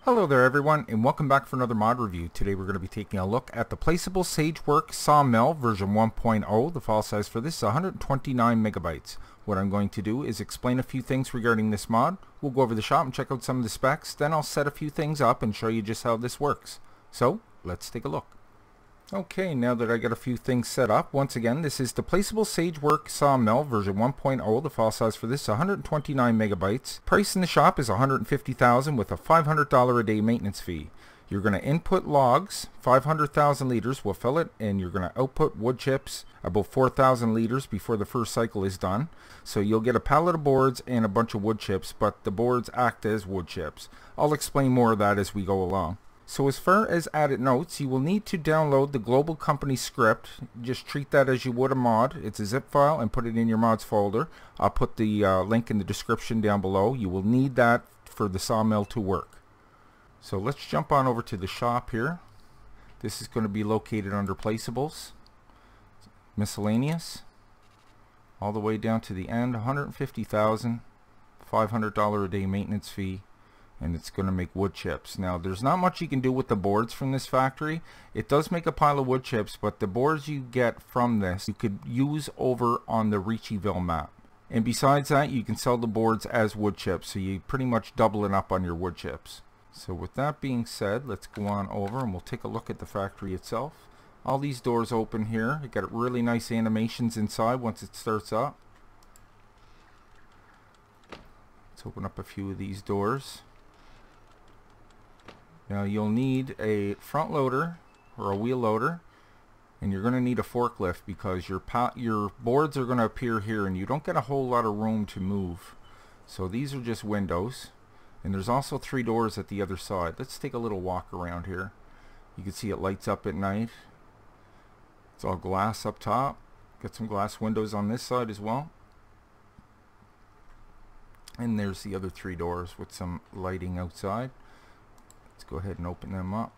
Hello there everyone, and welcome back for another mod review. Today we're going to be taking a look at the Placeable SageWorks Sawmill version 1.0. The file size for this is 129 megabytes. What I'm going to do is explain a few things regarding this mod. We'll go over the shop and check out some of the specs. Then I'll set a few things up and show you just how this works. So, let's take a look. Okay, now that I got a few things set up, once again, this is the Placeable SageWorks Sawmill version 1.0. The file size for this is 129 megabytes. Price in the shop is $150,000 with a $500 a day maintenance fee. You're going to input logs, 500,000 liters, we'll fill it, and you're going to output wood chips, about 4,000 liters before the first cycle is done. So you'll get a pallet of boards and a bunch of wood chips, but the boards act as wood chips. I'll explain more of that as we go along. So as far as added notes, you will need to download the global company script. Just treat that as you would a mod. It's a zip file and put it in your mods folder. I'll put the link in the description down below. You will need that for the sawmill to work. So let's jump on over to the shop here. This is going to be located under Placeables, Miscellaneous, all the way down to the end, $150,000, $500 a day maintenance fee. And it's going to make wood chips. Now there's not much you can do with the boards from this factory. It does make a pile of wood chips, but the boards you get from this you could use over on the Ritchieville map. And besides that, you can sell the boards as wood chips, so you pretty much double it up on your wood chips. So with that being said, let's go on over and we'll take a look at the factory itself. All these doors open here. You got really nice animations inside once it starts up. Let's open up a few of these doors. Now you'll need a front loader or a wheel loader, and you're going to need a forklift because your boards are going to appear here and you don't get a whole lot of room to move. So these are just windows, and there's also 3 doors at the other side. Let's take a little walk around here. You can see it lights up at night. It's all glass up top. Got some glass windows on this side as well. And there's the other 3 doors with some lighting outside. Let's go ahead and open them up.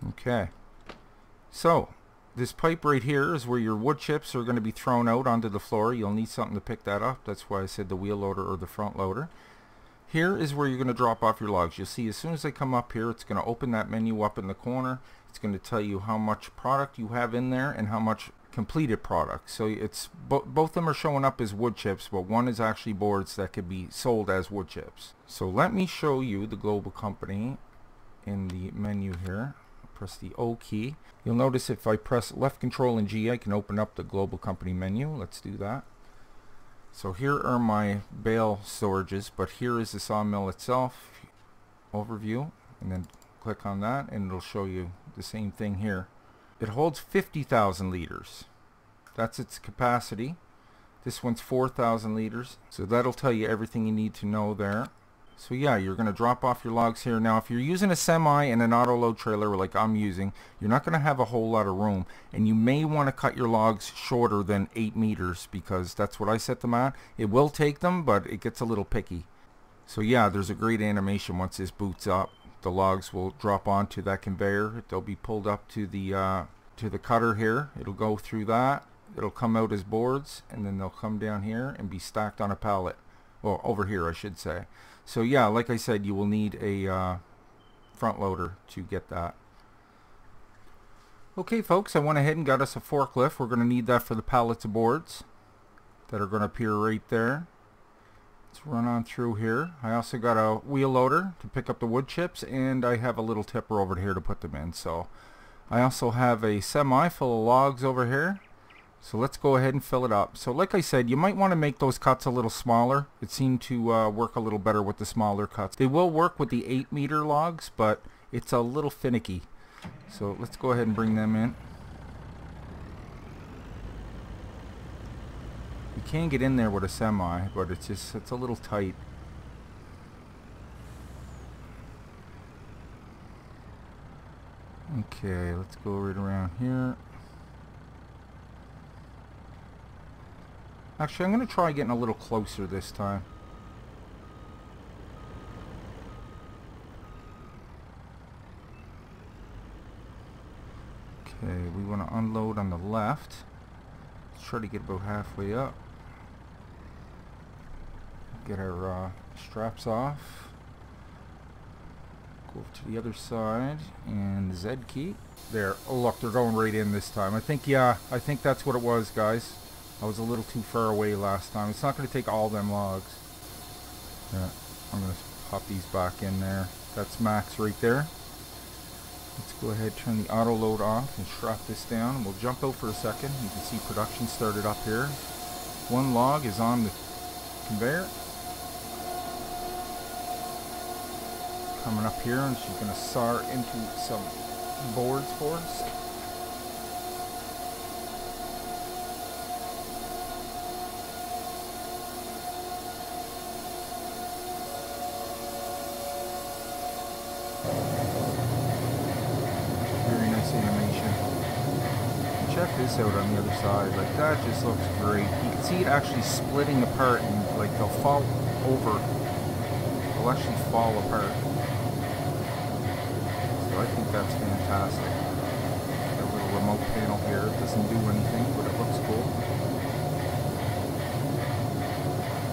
Okay, so this pipe right here is where your wood chips are going to be thrown out onto the floor. You'll need something to pick that up. That's why I said the wheel loader or the front loader. Here is where you're going to drop off your logs. You'll see as soon as I come up here, it's going to open that menu up in the corner. It's going to tell you how much product you have in there and how much completed product. So it's both of them are showing up as wood chips, but one is actually boards that could be sold as wood chips. So let me show you the global company in the menu here. Press the O key. You'll notice if I press left control and G, I can open up the global company menu. Let's do that. So here are my bale storages, but here is the sawmill itself. Overview, and then click on that and it'll show you the same thing here. It holds 50,000 liters. That's its capacity. This one's 4,000 liters. So that'll tell you everything you need to know there. So yeah, you're going to drop off your logs here. Now if you're using a semi and an auto load trailer like I'm using, you're not going to have a whole lot of room. And you may want to cut your logs shorter than 8 meters because that's what I set them at. It will take them, but it gets a little picky. So yeah, there's a great animation once this boots up. The logs will drop onto that conveyor. They'll be pulled up to the cutter here. It'll go through that. It'll come out as boards, and then they'll come down here and be stacked on a pallet. Well, over here I should say. So yeah, like I said, you will need a front loader to get that. Okay folks, I went ahead and got us a forklift. We're going to need that for the pallets of boards that are going to appear right there. Let's run on through here. I also got a wheel loader to pick up the wood chips, and I have a little tipper over here to put them in. So I also have a semi full of logs over here. So let's go ahead and fill it up. So like I said, you might want to make those cuts a little smaller. It seemed to work a little better with the smaller cuts. They will work with the 8-meter logs, but it's a little finicky. So let's go ahead and bring them in. You can get in there with a semi, but it's a little tight. Okay, let's go right around here. Actually, I'm going to try getting a little closer this time. Okay, we want to unload on the left. Let's try to get about halfway up. get our straps off. Go over to the other side and the Z key. There. Oh look, they're going right in this time. I think that's what it was, guys. I was a little too far away last time. It's not going to take all them logs. Yeah, I'm going to pop these back in there. That's max right there. Let's go ahead, turn the auto load off and strap this down. We'll jump out for a second. You can see production started up here. One log is on the conveyor. Coming up here, and she's going to saw into some boards for us. Very nice animation. Check this out on the other side. Like, that just looks great. You can see it actually splitting apart, and like they'll fall over. They'll actually fall apart. So I think that's fantastic. Got a little remote panel here. It doesn't do anything, but it looks cool.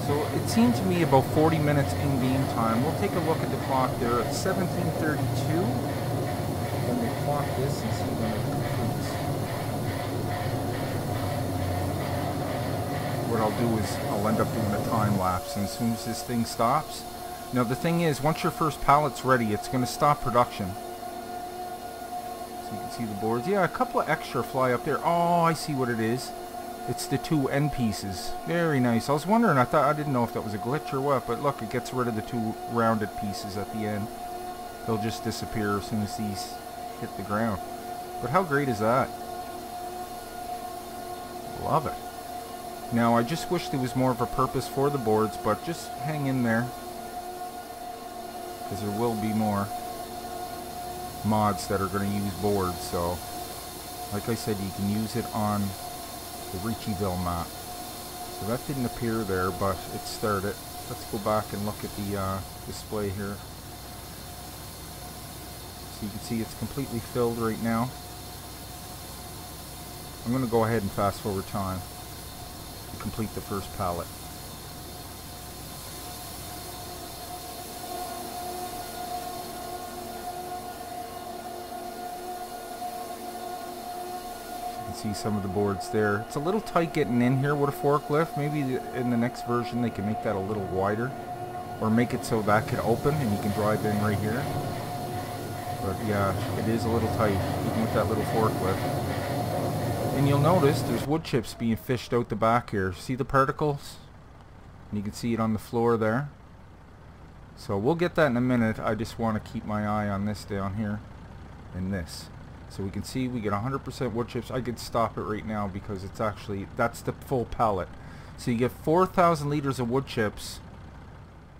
So it seemed to me about 40 minutes in game time. We'll take a look at the clock there at 17:32. And we'll clock this and see when it completes. What I'll do is I'll end up doing a time lapse, and as soon as this thing stops. Now the thing is, once your first pallet's ready, it's going to stop production. So you can see the boards. Yeah, a couple of extra fly up there. Oh, I see what it is. It's the two end pieces. Very nice. I was wondering, I didn't know if that was a glitch or what, but look, it gets rid of the two rounded pieces at the end. They'll just disappear as soon as these hit the ground. But how great is that? Love it. Now, I just wish there was more of a purpose for the boards, but just hang in there, because there will be more mods that are going to use boards. So like I said, you can use it on the Ritchieville map. So that didn't appear there, but it started. Let's go back and look at the display here. So you can see it's completely filled right now. I'm going to go ahead and fast forward time to complete the first pallet. See some of the boards there. It's a little tight getting in here with a forklift. Maybe in the next version they can make that a little wider, or make it so that can open and you can drive in right here. But yeah, it is a little tight even with that little forklift. And you'll notice there's wood chips being fished out the back here. See the particles? And you can see it on the floor there. So we'll get that in a minute. I just want to keep my eye on this down here and this. So we can see we get 100% wood chips. I could stop it right now because it's actually, that's the full pallet. So you get 4,000 liters of wood chips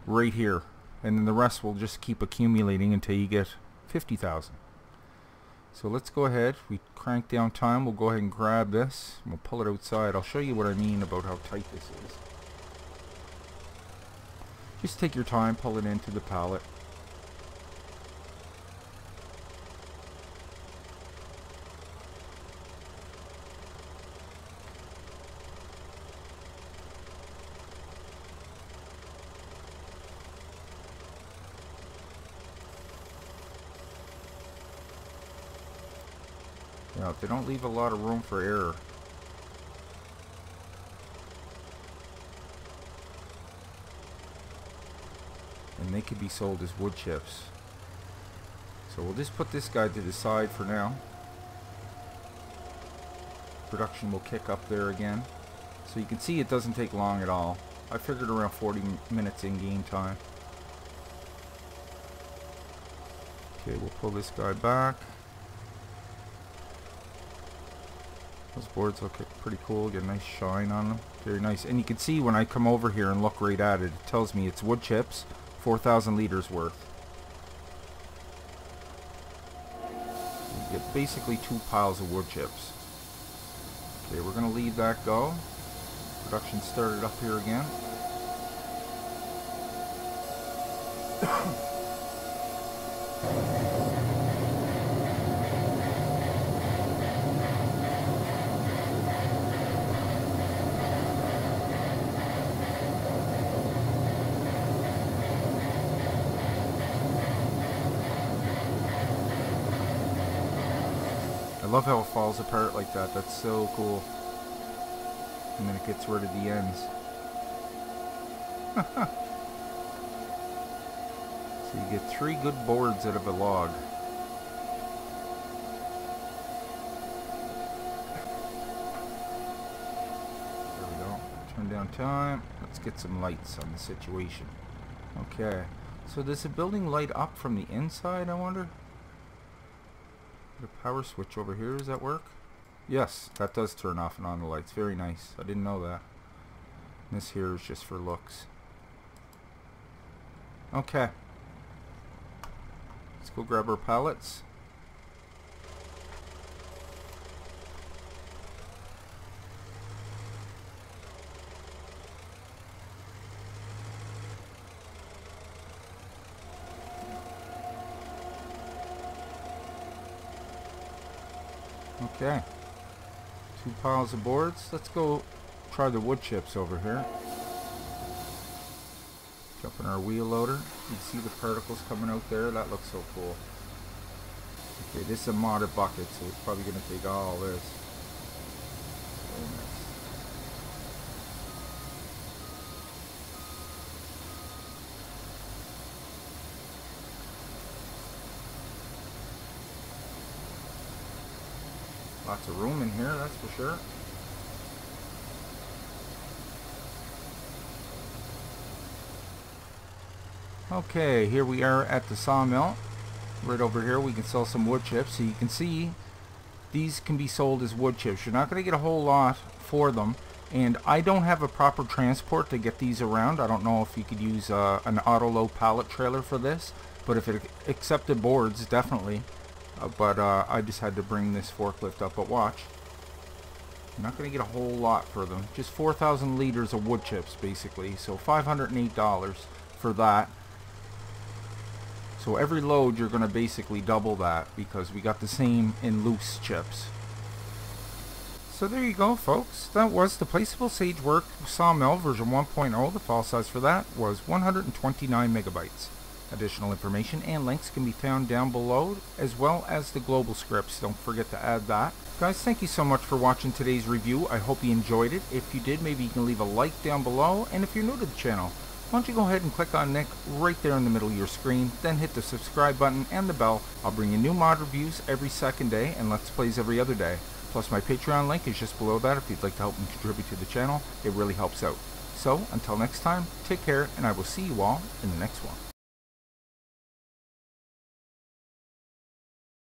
right here. And then the rest will just keep accumulating until you get 50,000. So let's go ahead. We crank down time. We'll go ahead and grab this. And we'll pull it outside. I'll show you what I mean about how tight this is. Just take your time, pull it into the pallet. Now, they don't leave a lot of room for error. And they could be sold as wood chips. So we'll just put this guy to the side for now. Production will kick up there again. So you can see it doesn't take long at all. I figured around 40 minutes in game time. Okay, we'll pull this guy back. Those boards look pretty cool. Get a nice shine on them. Very nice. And you can see when I come over here and look right at it, it tells me it's wood chips, 4,000 liters worth. You get basically 2 piles of wood chips. Okay, we're going to leave that go. Production started up here again. I love how it falls apart like that. That's so cool. And then it gets rid of the ends. So you get 3 good boards out of a log. There we go. Turn down time. Let's get some lights on the situation. Okay. So does the building light up from the inside, I wonder? Put a power switch over here. Does that work? Yes, that does turn off and on the lights. Very nice. I didn't know that. And this here is just for looks. Okay. Let's go grab our pallets. Okay. 2 piles of boards. Let's go try the wood chips over here. Jump in our wheel loader. You can see the particles coming out there. That looks so cool. Okay, this is a modded bucket, so it's probably going to take all this. Very nice. Lots of room in here, that's for sure. Okay, here we are at the sawmill. Right over here we can sell some wood chips. So you can see these can be sold as wood chips. You're not going to get a whole lot for them. And I don't have a proper transport to get these around. I don't know if you could use an auto-load pallet trailer for this. But if it accepted boards, definitely. I just had to bring this forklift up. But watch. You're not going to get a whole lot for them. Just 4,000 liters of wood chips, basically. So $508 for that. So every load you're going to basically double that because we got the same in loose chips. So there you go, folks. That was the Placeable Sagework Sawmill version 1.0. The file size for that was 129 megabytes. Additional information and links can be found down below, as well as the global scripts. Don't forget to add that. Guys, thank you so much for watching today's review. I hope you enjoyed it. If you did, maybe you can leave a like down below. And if you're new to the channel, why don't you go ahead and click on Nick right there in the middle of your screen, then hit the subscribe button and the bell. I'll bring you new mod reviews every second day and Let's Plays every other day. Plus my Patreon link is just below that if you'd like to help me contribute to the channel. It really helps out. So, until next time, take care, and I will see you all in the next one.